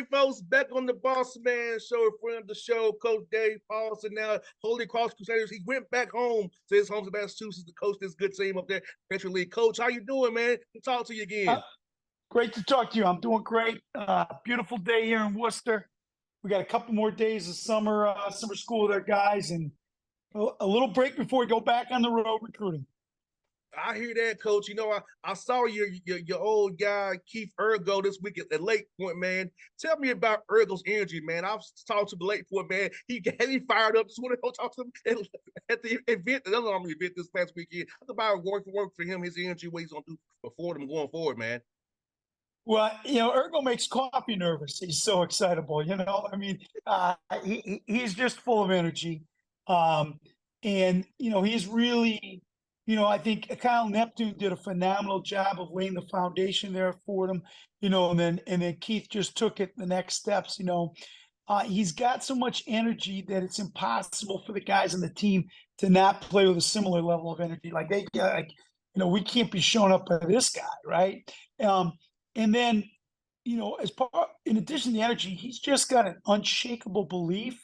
right, folks, back on the Bossman show, a friend of the show, Coach Dave Paulsen, now Holy Cross Crusaders. He went back home to his home to Massachusetts to coach this good team up there, Metro League. Coach, how you doing, man? Good to talk to you Uh, again. Great to talk to you. I'm doing great. Beautiful day here in Worcester. We got a couple more days of summer school with our guys, and a little break before we go back on the road recruiting. I hear that, Coach. You know, I saw your old guy Keith Ergo this week at Lake Point, man. Tell me about Ergo's energy, man. I've talked to the Lake Point, man. He got me fired up. Just want to go talk to him at the event, the other event this past weekend. Talk about work for him, his energy, what he's gonna do before them going forward, man. Well, Ergo makes coffee nervous. He's so excitable. I mean, he's just full of energy, and he's really. I think Kyle Neptune did a phenomenal job of laying the foundation there for them, and then Keith just took it the next steps. He's got so much energy that it's impossible for the guys on the team to not play with a similar level of energy. Like we can't be showing up by this guy, right? And then, in addition to the energy, he's just got an unshakable belief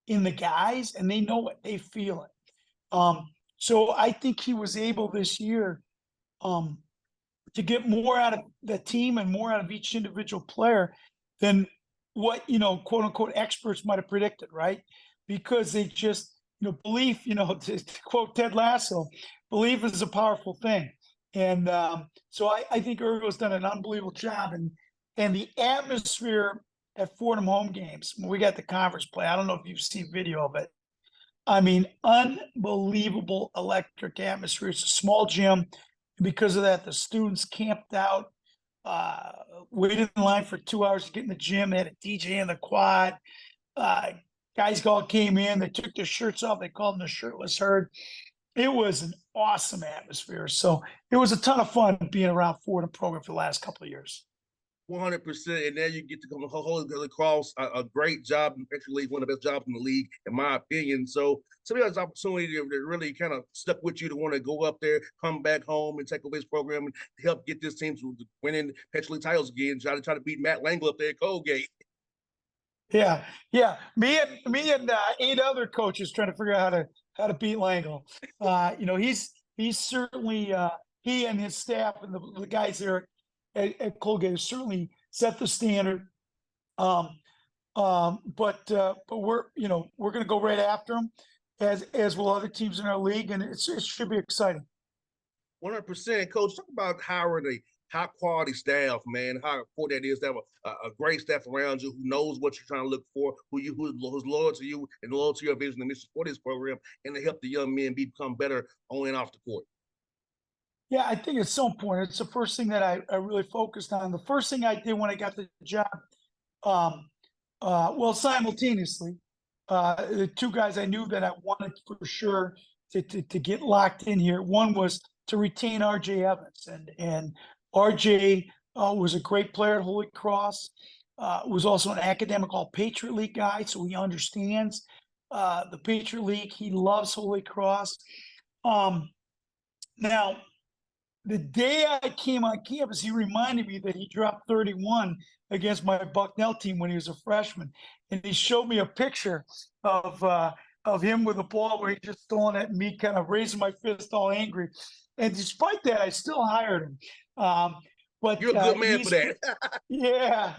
in the guys, and they know it, they feel it. So I think he was able this year to get more out of the team and more out of each individual player than what, quote unquote, experts might have predicted, right? Because they just, belief, to quote Ted Lasso, belief is a powerful thing. And so I think Ergo's done an unbelievable job. And the atmosphere at Fordham home games, when we got the conference play, I don't know if you've seen video of it. I mean, unbelievable electric atmosphere. It's a small gym. Because of that, the students camped out, waited in line for 2 hours to get in the gym. They had a DJ in the quad. Guys all came in. They took their shirts off. They called them the shirtless herd. It was an awesome atmosphere. So it was a ton of fun being around Fordham program for the last couple of years. 100%, and now you get to come Holy Cross, a great job in Metro League, one of the best jobs in the league, in my opinion. So to me, that's an opportunity that really kind of stuck with you to want to go up there, come back home, and take over this program and help get this team to winning Metro League titles again. Try to beat Matt Langle up there at Colgate. Yeah. Me and 8 other coaches trying to figure out how to beat Langle. He's certainly he and his staff and the guys there at Colgate certainly set the standard. But we're going to go right after them as will other teams in our league, and it should be exciting. 100%, Coach. Talk about hiring a high quality staff, man. How important that is to have a great staff around you who knows what you're trying to look for, who's loyal to you and loyal to your vision and mission for this program, and to help the young men become better on and off the court. Yeah, I think it's so important. It's the first thing that I really focused on. The first thing I did when I got the job, simultaneously, the 2 guys I knew that I wanted for sure to get locked in here. One was to retain RJ Evans, and RJ was a great player at Holy Cross. Was also an academic All-Patriot League guy, so he understands the Patriot League. He loves Holy Cross. Now, the day I came on campus, he reminded me that he dropped 31 against my Bucknell team when he was a freshman. And he showed me a picture of him with a ball where he just throwing at me, kind of raising my fist all angry. And despite that, I still hired him. But you're a good man for that. Yeah.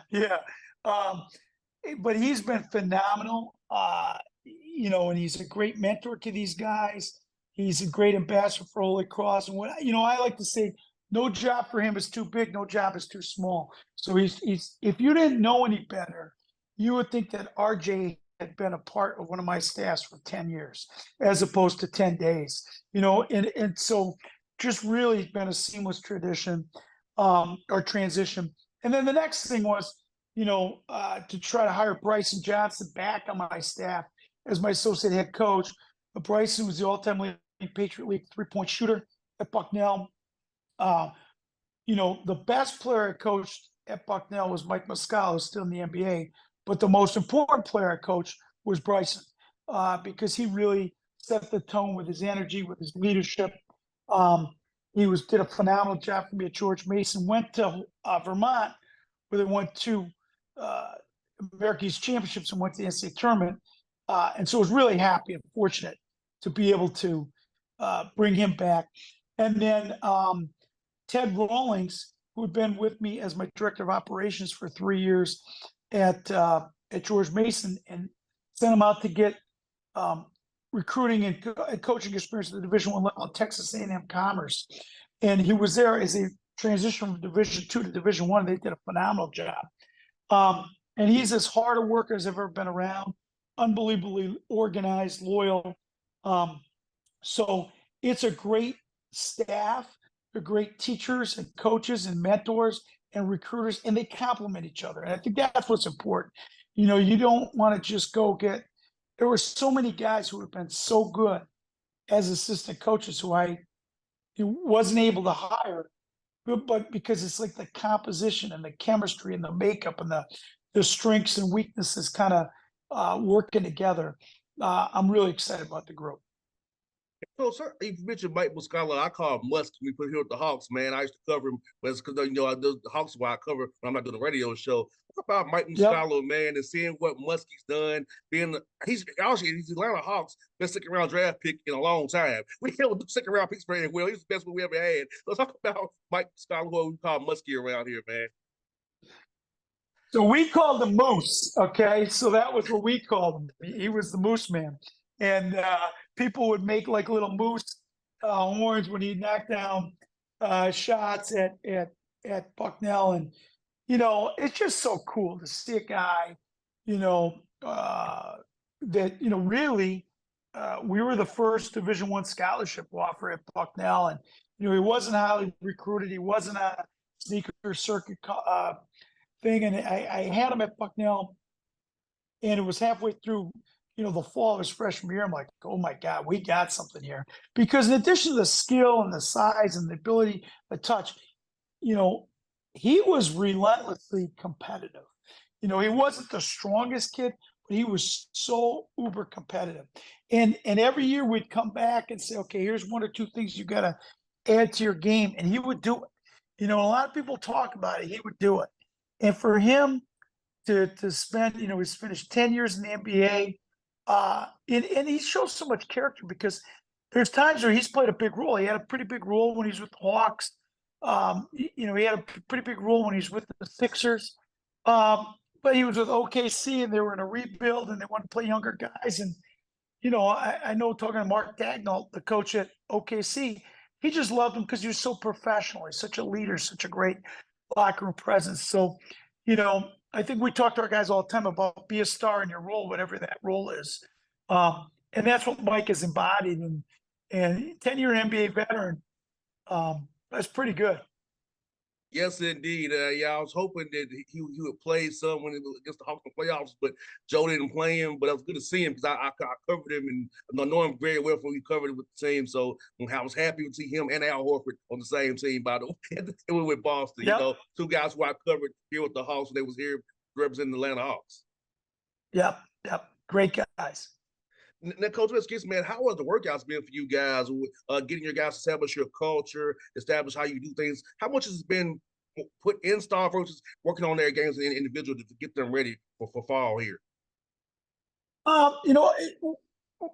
But he's been phenomenal, and he's a great mentor to these guys. He's a great ambassador for Holy Cross. And I like to say, no job for him is too big, no job is too small. So he's if you didn't know any better, you would think that RJ had been a part of one of my staffs for 10 years, as opposed to 10 days, and so just really been a seamless transition. And then the next thing was, to try to hire Bryson Johnson back on my staff as my associate head coach. Bryson was the all-time leading Patriot League 3-point shooter at Bucknell. The best player I coached at Bucknell was Mike Muscala, who's still in the NBA. But the most important player I coached was Bryson, because he really set the tone with his energy, with his leadership. He did a phenomenal job for me at George Mason. Went to Vermont, where they won 2 America's championships and went to the NCAA tournament. And so I was really happy and fortunate to be able to bring him back. And then Ted Rawlings, who had been with me as my director of operations for 3 years at George Mason, and sent him out to get recruiting and coaching experience at the Division I level at Texas A&M Commerce. And he was there as a transition from Division II to Division I. They did a phenomenal job. And he's as hard a worker as I've ever been around, unbelievably organized, loyal. So it's a great staff. They're great teachers and coaches and mentors and recruiters, and they complement each other. And I think that's what's important. You know, you don't want to just go get, there were so many guys who have been so good as assistant coaches who I wasn't able to hire, but because it's like the composition and the chemistry and the makeup and the strengths and weaknesses kind of working together. I'm really excited about the group. So, sir, you mentioned Mike Muscala. I call him Musk. We put here with the Hawks, man. I used to cover him, but it's because I do the Hawks why I cover when I'm not doing the radio show. What about Mike Muscala, man, and seeing what Muskie's done? He's Atlanta Hawks best second round draft pick in a long time. We can't do second round picks very well. He's the best one we ever had. Let's talk about Mike Muscala, what we call Muskie around here, man. So we called him Moose. Okay, so that was what we called him. He was the Moose Man, and people would make like little moose horns when he knocked down shots at Bucknell. And you know, it's just so cool to see a guy, you know, that, you know, really we were the first Division I scholarship offer at Bucknell. And you know, he wasn't highly recruited, he wasn't a sneaker circuit thing. And I had him at Bucknell, and it was halfway through, you know, the fall of his freshman year. I'm like, oh my God, we got something here. Because in addition to the skill and the size and the ability, the touch, you know, he was relentlessly competitive. You know, he wasn't the strongest kid, but he was so uber competitive. And every year we'd come back and say, okay, here's 1 or 2 things you got to add to your game. And he would do it. You know, a lot of people talk about it. He would do it. And for him to spend, you know, he's finished 10 years in the NBA. And he shows so much character, because there's times where he's played a big role. He had a pretty big role when he was with the Hawks. You know, he had a pretty big role when he was with the Sixers. But he was with OKC, and they were in a rebuild, and they wanted to play younger guys. And, you know, I know, talking to Mark Dagnall, the coach at OKC, he just loved him because he was so professional. He's such a leader, such a great locker room presence. So, you know, I think we talk to our guys all the time about be a star in your role, whatever that role is. And that's what Mike has embodied. And 10-year NBA veteran, that's pretty good. Yes, indeed. Yeah, I was hoping that he would play some when it was against the Hawks in the playoffs, but Joe didn't play him. But it was good to see him, because I covered him, and I know him very well when we covered it with the team. So I was happy to see him and Al Horford on the same team, by the way. It was with Boston. Yep. You know, 2 guys who I covered here with the Hawks when they was here representing the Atlanta Hawks. Yep. Great guys. Now, Coach West, man, how has the workouts been for you guys? Getting your guys to establish your culture, establish how you do things. How much has been put in star versus working on their games and individual to get them ready for fall here? You know,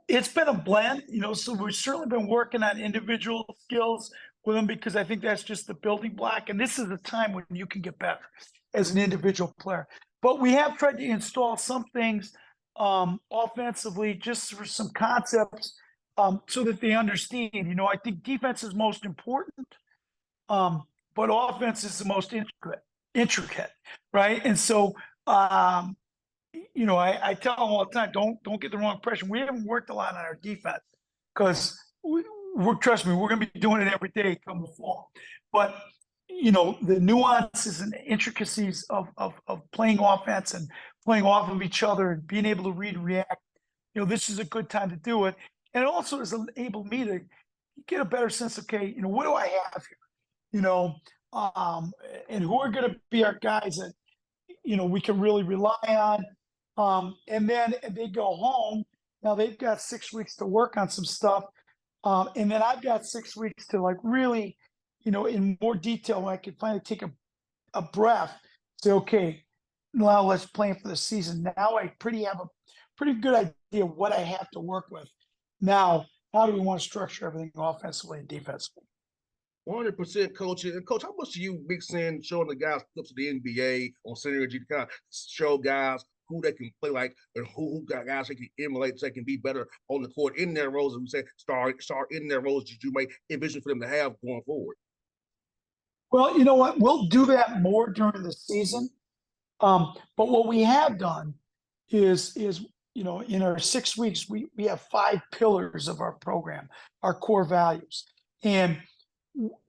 it's been a blend. You know, so we've certainly been working on individual skills with them, because I think that's just the building block. And this is the time when you can get better as an individual player. But we have tried to install some things offensively, just for some concepts, so that they understand. You know, I think defense is most important, but offense is the most intricate, right? And so, you know, I tell them all the time, don't get the wrong impression. We haven't worked a lot on our defense, because trust me, we're going to be doing it every day come the fall. But you know, the nuances and the intricacies of playing offense and playing off of each other and being able to read and react, you know, this is a good time to do it. And it also has enabled me to get a better sense of, okay, you know, what do I have here? You know, and who are going to be our guys that, you know, we can really rely on. And then they go home. Now they've got 6 weeks to work on some stuff. And then I've got 6 weeks to, like, really, you know, in more detail, when I can finally take a breath, say, okay, now let's plan for the season. Now I have a pretty good idea what I have to work with. Now, how do we want to structure everything offensively and defensively? 100%, coach. And coach, how much do you mix in showing the guys clips of the NBA on synergy to kind of show guys who they can play like and who got guys they can emulate so they can be better on the court in their roles, and we say start in their roles that you may envision for them to have going forward. Well, you know what? We'll do that more during the season. But what we have done is in our 6 weeks, we have 5 pillars of our program, our core values. And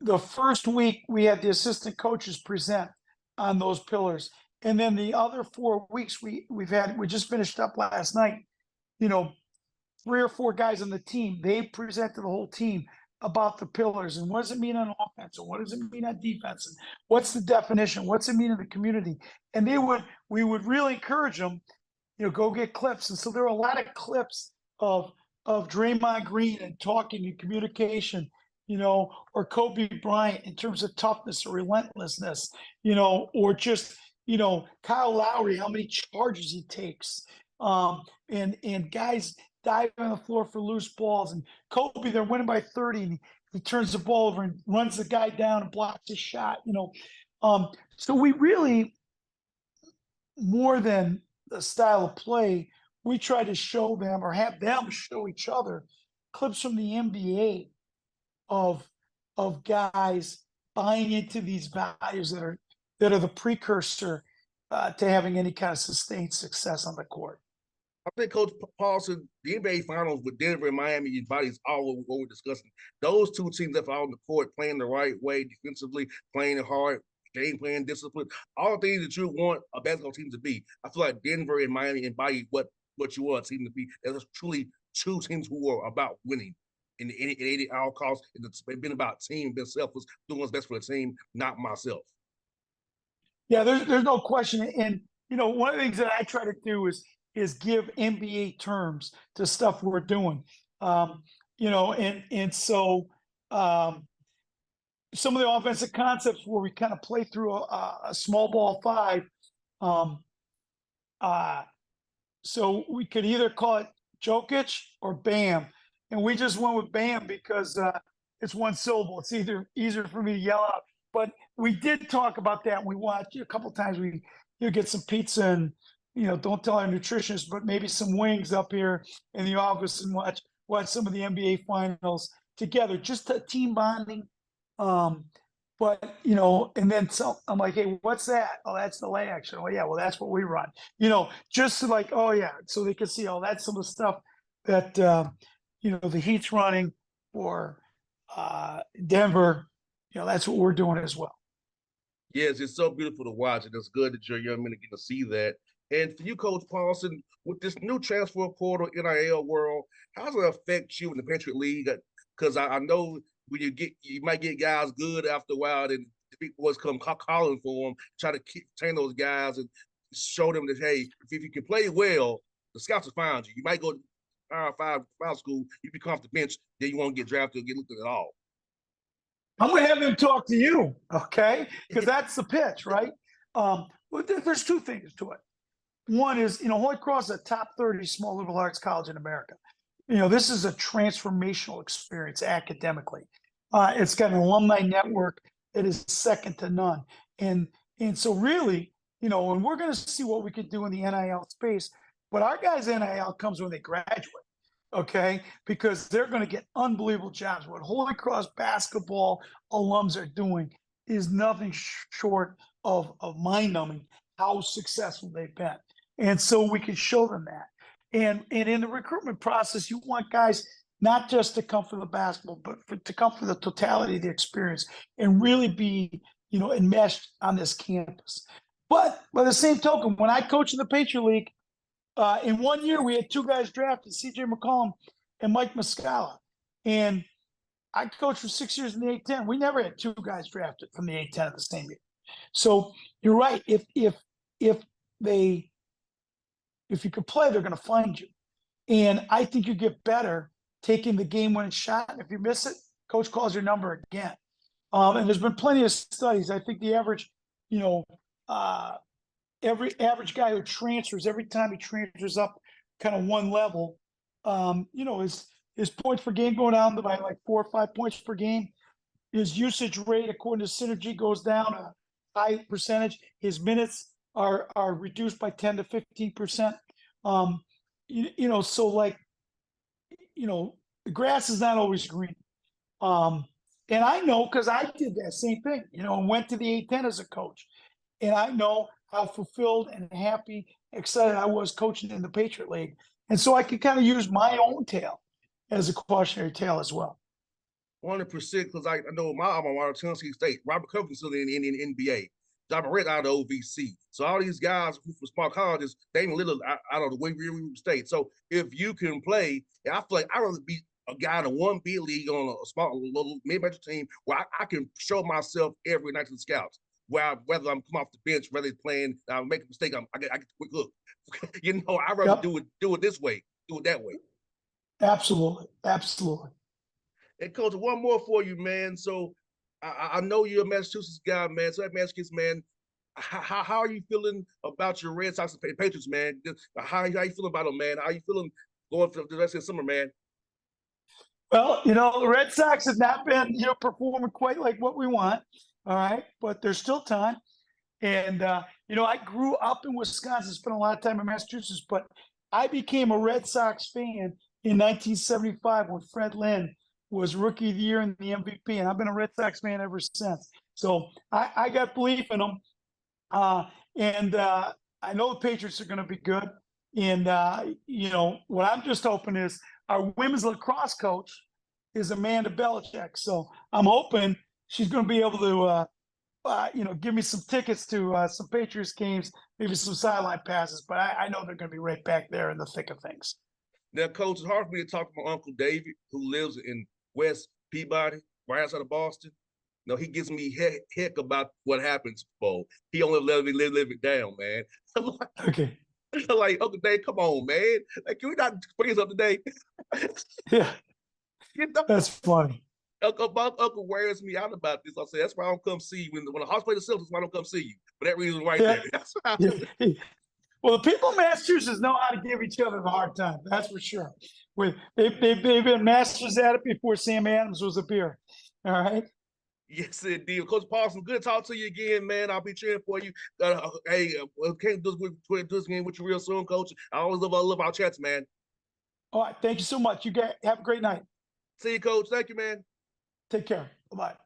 the first week we had the assistant coaches present on those pillars. And then the other 4 weeks we just finished up last night, 3 or 4 guys on the team, they presented the whole team about the pillars and what does it mean on offense and what does it mean on defense and what's the definition, what's it mean in the community. And we would really encourage them, go get clips. And so there are a lot of clips of Draymond Green and talking and communication, or Kobe Bryant in terms of toughness or relentlessness, or just, Kyle Lowry, how many charges he takes, and guys diving on the floor for loose balls. And Kobe, they're winning by 30, and he turns the ball over and runs the guy down and blocks his shot. So we really, more than the style of play, we try to show them or have them show each other clips from the NBA of guys buying into these values that are the precursor to having any kind of sustained success on the court. I think Coach Paulsen, the NBA Finals with Denver and Miami embodies all what we're discussing. Those two teams that are on the court playing the right way defensively, playing hard, game plan, discipline, all the things that you want a basketball team to be. I feel like Denver and Miami embody what you want a team to be. There's truly two teams who are about winning in all costs. It's been about team, been selfless, doing what's best for the team, not myself. Yeah, there's no question. And one of the things that I try to do is give NBA terms to stuff we're doing. And so some of the offensive concepts where we kind of play through a small ball 5. So we could either call it Jokic or Bam. And we just went with Bam because it's one syllable. It's easier for me to yell out. But we did talk about that. We watched a couple times. We get some pizza and don't tell our nutritionist, but maybe some wings up here in the office and watch some of the NBA finals together, just a team bonding. But and then so I'm like, hey, what's that? Oh, that's the lay action. Oh yeah, well that's what we run. Just to like, oh yeah, so they can see, oh, that's some of the stuff that the Heat's running or Denver. That's what we're doing as well. Yes, it's so beautiful to watch, and it's good that your young men are getting to see that. And for you, Coach Paulsen, with this new transfer portal NIL world, how does it affect you in the Patriot League? Because I know when you might get guys good after a while, then the big boys come calling for them, try to retain those guys and show them that, hey, if you can play well, the scouts will find you. You might go to Power 5 school, you become off the bench, then you won't get drafted or get looked at all. I'm going to have them talk to you, okay? Because that's the pitch, right? There's 2 things to it. One is, Holy Cross is a top 30 small liberal arts college in America. This is a transformational experience academically. It's got an alumni network that is second to none. And so really, and we're going to see what we can do in the NIL space, but our guys' NIL comes when they graduate. Okay, because they're going to get unbelievable jobs. What Holy Cross basketball alums are doing is nothing short of mind-numbing how successful they've been. And so we can show them that. And in the recruitment process, you want guys not just to come for the basketball, but to come for the totality of the experience and really be, enmeshed on this campus. But by the same token, when I coach in the Patriot League, in 1 year, we had 2 guys drafted, C.J. McCollum and Mike Muscala. And I coached for 6 years in the A-10. We never had 2 guys drafted from the A-10 at the same year. So you're right. If you can play, they're going to find you. And I think you get better taking the game-winning shot. And if you miss it, coach calls your number again. And there's been plenty of studies. I think the average, every average guy who transfers, every time he transfers up kind of one level, his points per game go down to by like 4 or 5 points per game. His usage rate, according to Synergy, goes down a high percentage. His minutes are reduced by 10 to 15%. So like, the grass is not always green. And I know because I did that same thing, and went to the A10 as a coach. And I know how fulfilled and happy, excited I was coaching in the Patriot League. And so I could kind of use my own tale as a cautionary tale as well. 100%, because I know my alma mater, Tennessee State, Robert Covington's still in the NBA. John Morant out of OVC. So all these guys who from small colleges, Damian Lillard out of the Weaver State. So if you can play, I feel like I'd rather be a guy in a 1B league on a small little mid-major team where I can show myself every night to the scouts. Whether I'm come off the bench, whether it's playing, I make a mistake, I get a quick look. I'd rather do it this way, do it that way. Absolutely. Absolutely. And coach, one more for you, man. So I know you're a Massachusetts guy, man. So that Massachusetts, man, how are you feeling about your Red Sox and Patriots, man? How you feeling about them, man? How are you feeling going for the rest of the summer, man? Well, the Red Sox have not been, performing quite like what we want. All right. But there's still time. And, I grew up in Wisconsin, spent a lot of time in Massachusetts, but I became a Red Sox fan in 1975 when Fred Lynn was Rookie of the Year and the MVP. And I've been a Red Sox fan ever since. So I got belief in them. And I know the Patriots are going to be good. And, what I'm just hoping is our women's lacrosse coach is Amanda Belichick. So I'm hoping she's going to be able to, give me some tickets to some Patriots games, maybe some sideline passes. But I know they're going to be right back there in the thick of things. Now, coach, it's hard for me to talk to my Uncle David, who lives in West Peabody, right outside of Boston. He gives me heck about what happens, Bo. He only live it down, man. Okay. Like, Uncle Dave, come on, man. Like, can we not bring this up today? Yeah. That's funny. Uncle wears me out about this. I say, that's why I don't come see you. When the Hawks play the Celtics, why I don't come see you. For that reason right there. That's why Well, the people in Massachusetts know how to give each other a hard time. That's for sure. They've been masters at it before Sam Adams was a beer. All right. Yes, indeed. Coach Paulsen, good to talk to you again, man. I'll be cheering for you. Can't do this game with you real soon, Coach. I love our chats, man. All right. Thank you so much. You guys have a great night. See you, Coach. Thank you, man. Take care. Bye-bye.